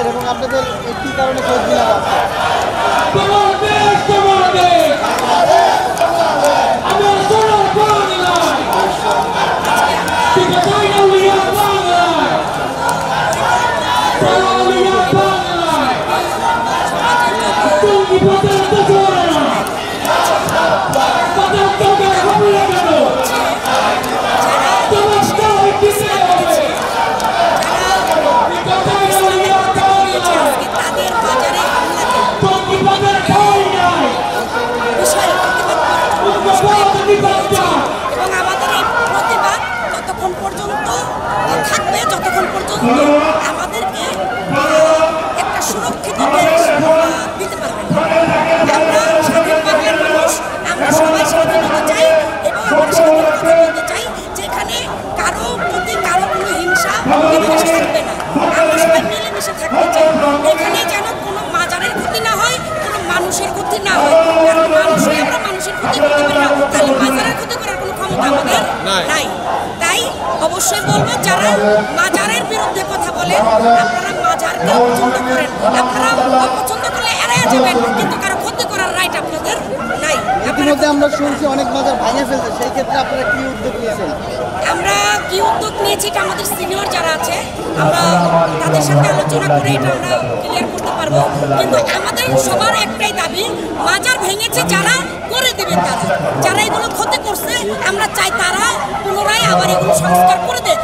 আপনাদের এবং আপনাদের কি কারণে শহীদ মিনার আছে? এবং আমাদের এই প্রতিবাদ ততক্ষণ পর্যন্ত থাকবে যতক্ষণ পর্যন্ত আমাদেরকে একটা সুরক্ষিত দেশ দিতে পারবে। আমরা স্বাধীন বাংলার মানুষ, আমরা সবাই স্বাধীনতা চাই এবং আমরা স্বাধীনতা বলতে চাই যেখানে কারো প্রতি কারো কোনো হিংসা বিদ্বেষ থাকবে না। আমরা সবাই মিলেমিশে থাকতে চাই। এখানে যেন কোনো মাজারের ক্ষতি না হয়, কোনো মানুষের ক্ষতি না হয়। কারণ মানুষই আমরা মানুষের ক্ষতি করতে পারি না, তাহলে মাজারের ক্ষতি করার কোনো ক্ষমতা আমাদের নাই। তাই অবশ্যই বলবো যারা মাজারের বিরুদ্ধে কথা বলেন, আপনারা মাজারকে অপছন্দ করেন, আপনারা অপছন্দ করলে এড়িয়ে যাবেন, কিন্তু কারো ক্ষতি করার রাইট আপনাদের নাই। ইতিমধ্যে আমরা শুনছি অনেক মাজার ভেঙে ফেলছে, সেই ক্ষেত্রে আপনারা কি উদ্যোগ নিয়েছেন? আমরা কি উদ্যোগ নিয়েছি এটা আমাদের সিনিয়র যারা আছে আমরা তাদের সাথে আলোচনা করে এটা আমরা ক্লিয়ার করতে পারবো। কিন্তু আমাদের সবার একটাই দাবি, মাজার ভেঙেছে যারা করে দেবে, তারা যারা এগুলো ক্ষতি করছে আমরা চাই তারা পুনরায় আবার এগুলো সংস্কার করে দেয়।